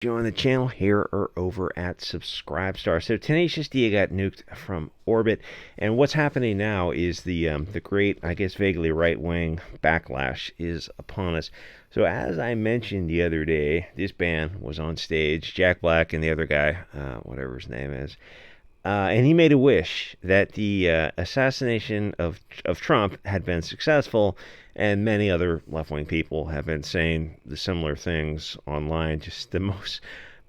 Join the channel here or over at SubScribestar. So Tenacious D got nuked from orbit, and what's happening now is the great, I guess, vaguely right-wing backlash is upon us. So as I mentioned the other day, this band was on stage, Jack Black and the other guy, whatever his name is, and he made a wish that the assassination of Trump had been successful, and many other left-wing people have been saying the similar things online. Just the most,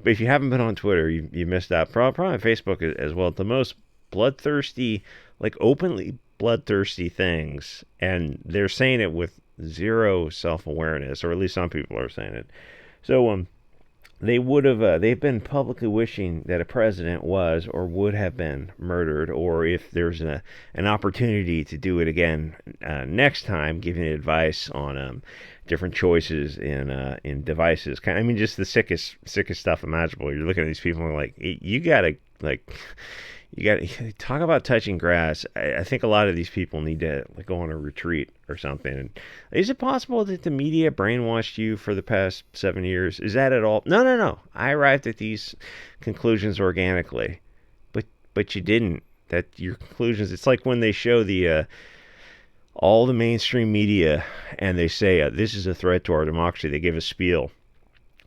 but if you haven't been on Twitter, you missed out. Probably on Facebook as well. The most bloodthirsty, like openly bloodthirsty things, and they're saying it with zero self-awareness, or at least some people are saying it. So they've been publicly wishing that a president was or would have been murdered, or if there's an opportunity to do it again next time, giving advice on different choices in devices. I mean, just the sickest stuff imaginable. You're looking at these people and like, you gotta talk about touching grass. I think a lot of these people need to go on a retreat or something. And is it possible that the media brainwashed you for the past 7 years? Is that at all? No. I arrived at these conclusions organically, but you didn't. That your conclusions. It's like when they show the all the mainstream media and they say this is a threat to our democracy. They give a spiel.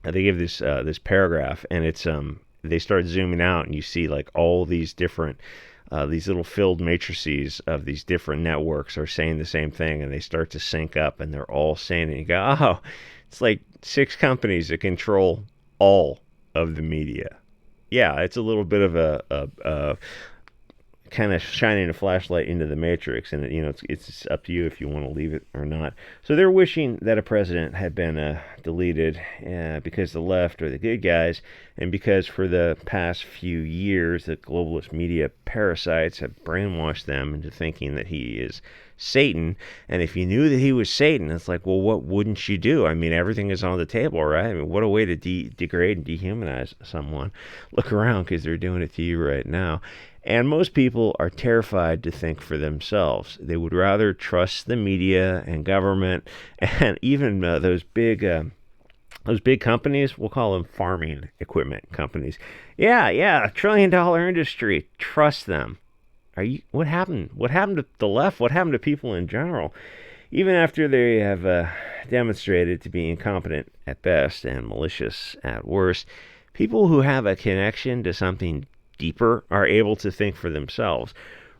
They give this paragraph, and it's they start zooming out, and you see like all these different these little filled matrices of these different networks are saying the same thing, and they start to sync up, and they're all saying it. And you go, oh, it's like 6 companies that control all of the media. Yeah, it's a little bit of a kind of shining a flashlight into the matrix, and it's up to you if you want to leave it or not. So they're wishing that a president had been deleted because the left are the good guys, and because for the past few years the globalist media parasites have brainwashed them into thinking that he is Satan. And if you knew that he was Satan, it's like, well, what wouldn't you do? I mean, everything is on the table, right? I mean, what a way to degrade and dehumanize someone. Look around, because they're doing it to you right now. And most people are terrified to think for themselves. They would rather trust the media and government and even those big companies. We'll call them farming equipment companies. Yeah, $1 trillion industry. Trust them. What happened? What happened to the left? What happened to people in general? Even after they have demonstrated to be incompetent at best and malicious at worst, people who have a connection to something deeper are able to think for themselves.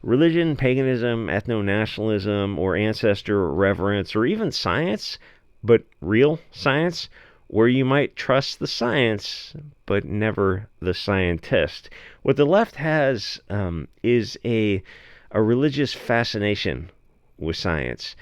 Religion, paganism, ethno-nationalism, or ancestor reverence, or even science, but real science, where you might trust the science, but never the scientist. What the left has is a religious fascination with science,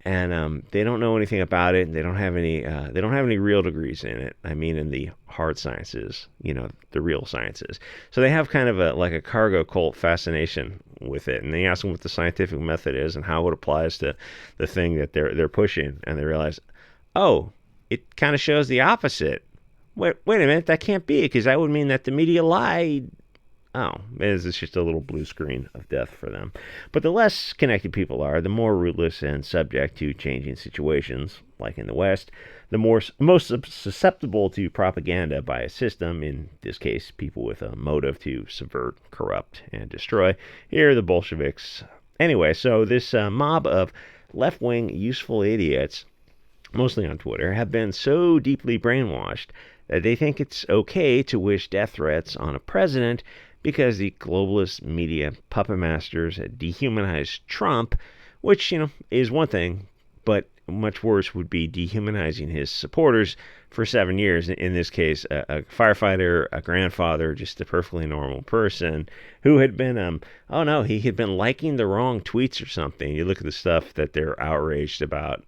and they don't know anything about it. And they don't have any real degrees in it. I mean, in the hard sciences, the real sciences. So they have kind of a cargo cult fascination with it. And they ask them what the scientific method is and how it applies to the thing that they're pushing, and they realize, oh, it kind of shows the opposite. Wait a minute, that can't be, because that would mean that the media lied. Oh, it's just a little blue screen of death for them. But the less connected people are, the more rootless and subject to changing situations, like in the West, the most susceptible to propaganda by a system, in this case, people with a motive to subvert, corrupt, and destroy. Here are the Bolsheviks. Anyway, so this mob of left-wing useful idiots, mostly on Twitter, have been so deeply brainwashed that they think it's okay to wish death threats on a president because the globalist media puppet masters dehumanized Trump, which, is one thing, but much worse would be dehumanizing his supporters for 7 years. In this case, a firefighter, a grandfather, just a perfectly normal person who had been, he had been liking the wrong tweets or something. You look at the stuff that they're outraged about.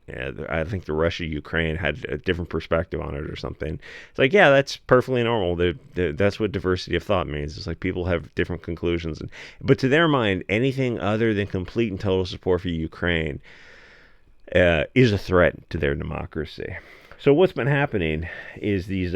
I think the Russia-Ukraine had a different perspective on it or something. It's like, yeah, that's perfectly normal. That's what diversity of thought means. It's like people have different conclusions. But to their mind, anything other than complete and total support for Ukraine is a threat to their democracy. So what's been happening is these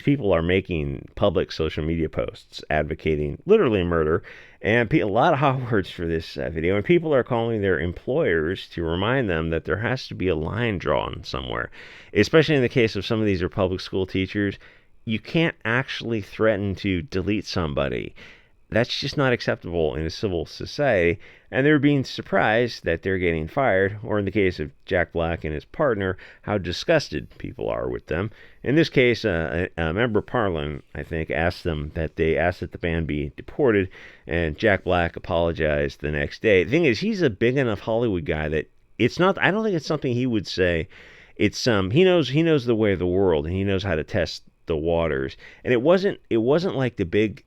people are making public social media posts advocating literally murder, and a lot of hot words for this video, and people are calling their employers to remind them that there has to be a line drawn somewhere, especially in the case of some of these are public school teachers. you can't actually threaten to delete somebody. That's just not acceptable in a civil society. And they're being surprised that they're getting fired, or in the case of Jack Black and his partner, how disgusted people are with them. In this case, a member of parliament, I think, asked that the band be deported, and Jack Black apologized the next day. The thing is, he's a big enough Hollywood guy that it's not. I don't think it's something he would say. It's he knows the way of the world, and he knows how to test the waters. And it wasn't like the big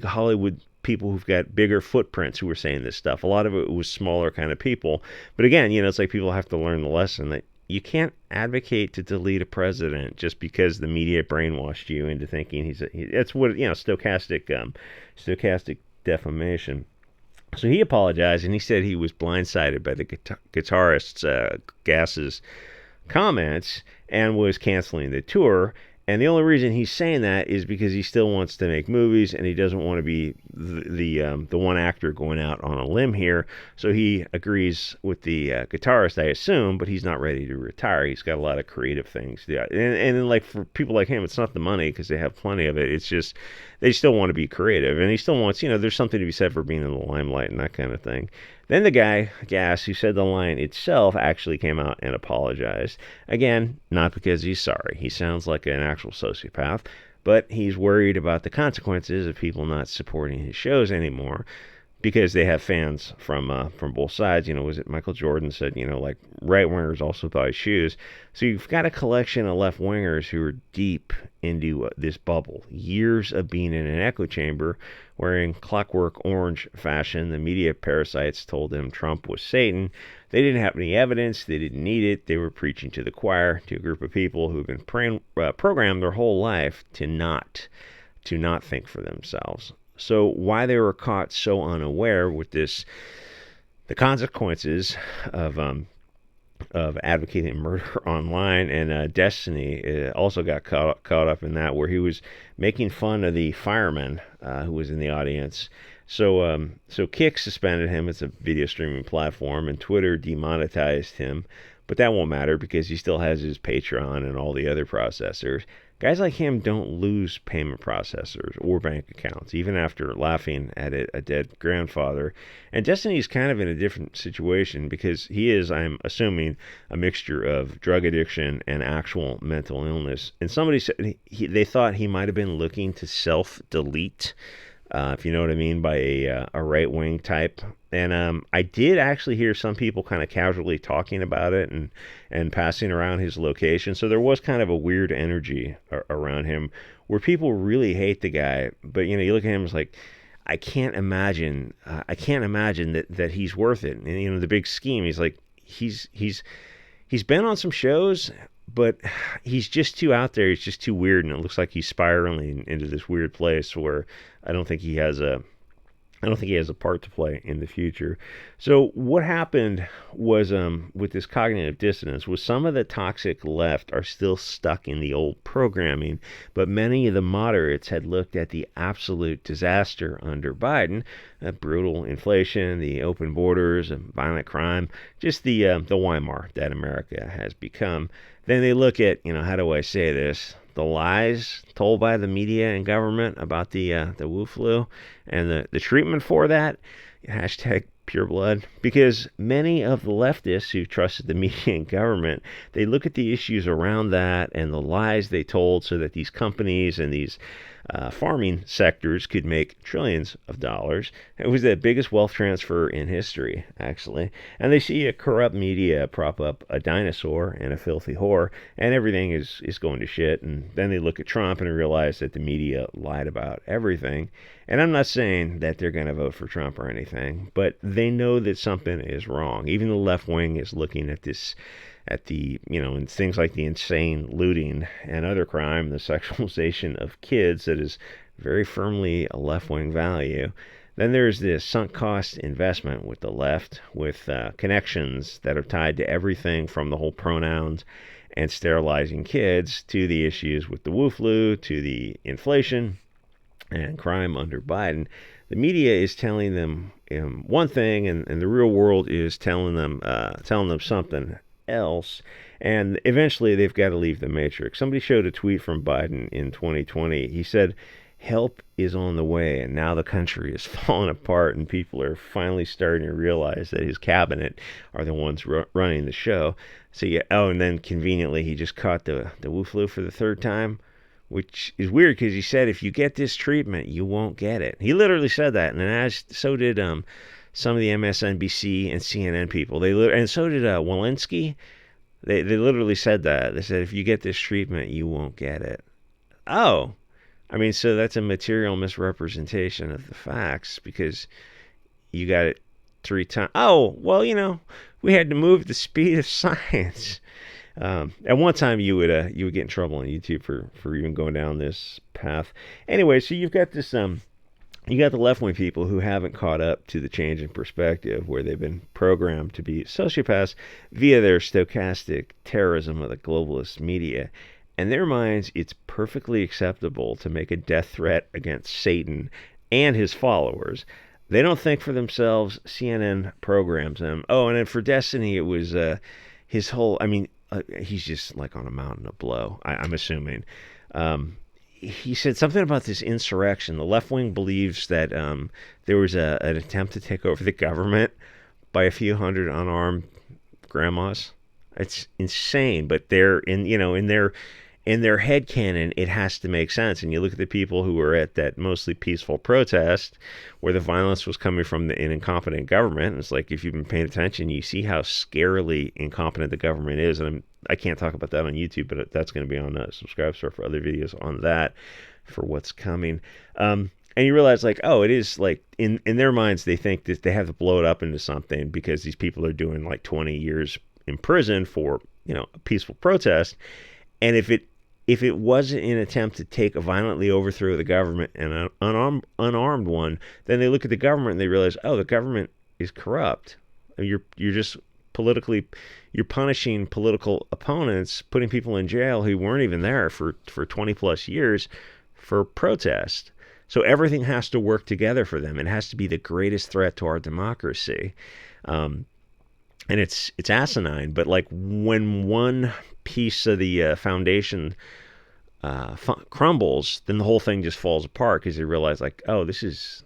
Hollywood people who've got bigger footprints who were saying this stuff. A lot of it was smaller kind of people. But again, it's like people have to learn the lesson that you can't advocate to delete a president just because the media brainwashed you into thinking that's what, stochastic defamation. So he apologized, and he said he was blindsided by the guitarist's Gas's comments and was canceling the tour. And the only reason he's saying that is because he still wants to make movies, and he doesn't want to be the one actor going out on a limb here. So he agrees with the guitarist, I assume, but he's not ready to retire. He's got a lot of creative things to do. And like for people like him, it's not the money because they have plenty of it. It's just they still want to be creative, and he still wants, there's something to be said for being in the limelight and that kind of thing. Then the guy, Gas, who said the line itself, actually came out and apologized. Again, not because he's sorry. He sounds like an actual sociopath, but he's worried about the consequences of people not supporting his shows anymore because they have fans from both sides. Was it Michael Jordan said, like right wingers also buy shoes. So you've got a collection of left wingers who are deep into this bubble, years of being in an echo chamber, wearing Clockwork Orange fashion. The media parasites told them Trump was Satan. They didn't have any evidence. They didn't need it. They were preaching to the choir, to a group of people who've been programmed their whole life to not think for themselves. So why they were caught so unaware with this, the consequences of advocating murder online, and Destiny also got caught up in that, where he was making fun of the fireman who was in the audience. So Kick suspended him. It's a video streaming platform, and Twitter demonetized him. But that won't matter because he still has his Patreon and all the other processors. Guys like him don't lose payment processors or bank accounts, even after laughing at a dead grandfather. And Destiny's kind of in a different situation because he is, I'm assuming, a mixture of drug addiction and actual mental illness. And somebody said they thought he might have been looking to self-delete, if you know what I mean, by a right-wing type. And I did actually hear some people kind of casually talking about it and passing around his location. So there was kind of a weird energy around him where people really hate the guy. But, you look at him, it's like, I can't imagine that he's worth it. And, the big scheme, he's like, he's been on some shows, but he's just too out there. He's just too weird. And it looks like he's spiraling into this weird place where I don't think he has a part to play in the future. So what happened was, with this cognitive dissonance, was some of the toxic left are still stuck in the old programming, but many of the moderates had looked at the absolute disaster under Biden, brutal inflation, the open borders, violent crime, just the Weimar that America has become. Then they look at, how do I say this? The lies told by the media and government about the Wu flu and the treatment for that, hashtag pure blood, because many of the leftists who trusted the media and government, they look at the issues around that and the lies they told so that these companies and these farming sectors could make trillions of dollars. It was the biggest wealth transfer in history, actually. And they see a corrupt media prop up a dinosaur and a filthy whore, and everything is going to shit. And then they look at Trump and realize that the media lied about everything. And I'm not saying that they're going to vote for Trump or anything, but they know that something is wrong. Even the left wing is looking at this, and things like the insane looting and other crime, the sexualization of kids, that is very firmly a left-wing value. Then there's this sunk cost investment with the left, with connections that are tied to everything from the whole pronouns and sterilizing kids to the issues with the Wu flu, to the inflation and crime under Biden. The media is telling them one thing, and the real world is telling them something else. And eventually they've got to leave the matrix. Somebody showed a tweet from Biden in 2020. He said, help is on the way, and now the country is falling apart, and people are finally starting to realize that his cabinet are the ones running the show. So yeah, oh, and then conveniently he just caught the Wu flu for the third time, which is weird because he said if you get this treatment, you won't get it. He literally said that, and as so did some of the MSNBC and CNN people. And so did Walensky. They literally said that. They said if you get this treatment, you won't get it. Oh. I mean, so that's a material misrepresentation of the facts because you got it 3 times. Oh, well, we had to move the speed of science. At one time, you would get in trouble on YouTube for even going down this path. Anyway, so you've got this you got the left-wing people who haven't caught up to the change in perspective, where they've been programmed to be sociopaths via their stochastic terrorism of the globalist media. In their minds, it's perfectly acceptable to make a death threat against Satan and his followers. They don't think for themselves. CNN programs them. Oh, and then for Destiny, it was his whole... I mean, he's just like on a mountain of blow, I'm assuming. He said something about this insurrection. The left wing believes that there was an attempt to take over the government by a few hundred unarmed grandmas. It's insane, but they're in their headcanon, it has to make sense. And you look at the people who were at that mostly peaceful protest where the violence was coming from an incompetent government. And it's like, if you've been paying attention, you see how scarily incompetent the government is. And I can't talk about that on YouTube, but that's going to be on SubScribe for other videos on that for what's coming. And you realize, like, oh, it is like in their minds, they think that they have to blow it up into something because these people are doing like 20 years in prison for, a peaceful protest. And if it wasn't an attempt to violently overthrow the government and an unarmed one, then they look at the government and they realize, oh, the government is corrupt. You're just you're punishing political opponents, putting people in jail who weren't even there for 20 plus years for protest. So everything has to work together for them. It has to be the greatest threat to our democracy. And it's asinine, but like when one piece of the foundation crumbles, then the whole thing just falls apart because they realize, like, oh, this is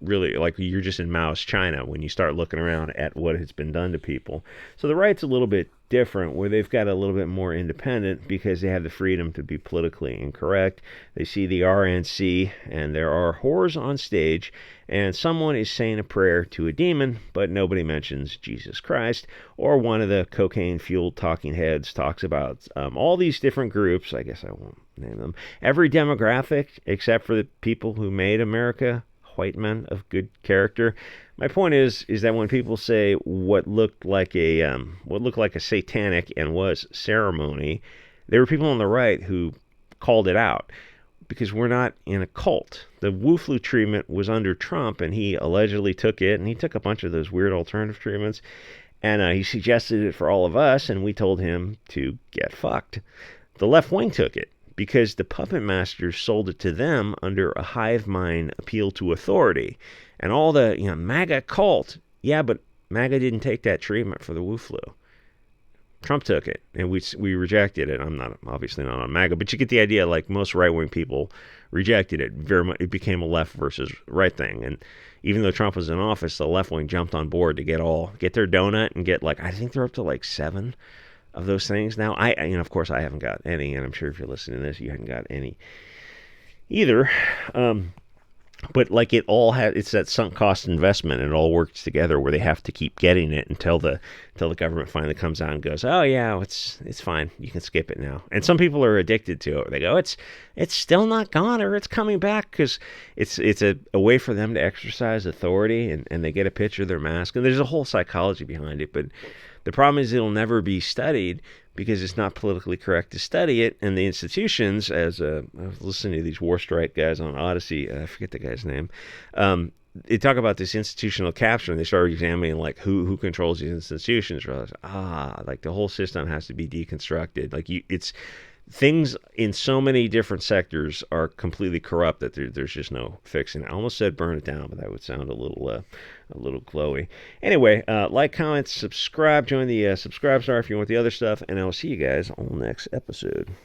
really like you're just in Mao's China when you start looking around at what has been done to people. So the right's a little bit different, where they've got a little bit more independent because they have the freedom to be politically incorrect. They see the RNC and there are whores on stage and someone is saying a prayer to a demon, but nobody mentions Jesus Christ. Or one of the cocaine-fueled talking heads talks about all these different groups. I guess I won't name them. Every demographic except for the people who made America, white men of good character. My point is that when people say what looked like a satanic and was ceremony, there were people on the right who called it out because we're not in a cult. The Wu flu treatment was under Trump, and he allegedly took it, and he took a bunch of those weird alternative treatments, and he suggested it for all of us, and we told him to get fucked. The left wing took it because the puppet masters sold it to them under a hive mind appeal to authority. And all the MAGA cult, yeah, but MAGA didn't take that treatment for the Wu flu. Trump took it, and we rejected it. I'm obviously not on MAGA, but you get the idea. Like most right-wing people rejected it very much. It became a left versus right thing. And even though Trump was in office, the left wing jumped on board to get their donut and get, like, I think they're up to like 7 of those things now. Of course, I haven't got any, and I'm sure if you're listening to this, you haven't got any either. But like it's that sunk cost investment, and it all works together where they have to keep getting it until the government finally comes out and goes, oh yeah, it's fine, you can skip it now. And some people are addicted to it. They go, it's still not gone, or it's coming back, because it's a way for them to exercise authority, and they get a picture of their mask, and there's a whole psychology behind it. But the problem is it'll never be studied because it's not politically correct to study it. And the institutions, I was listening to these War Strike guys on Odyssey, I forget the guy's name, they talk about this institutional capture, and they start examining like who controls these institutions. Realize, like the whole system has to be deconstructed. Like things in so many different sectors are completely corrupt that there's just no fixing it. I almost said burn it down, but that would sound a little glowy. Anyway, like, comment, subscribe, join the subscribe star if you want the other stuff, and I'll see you guys on the next episode.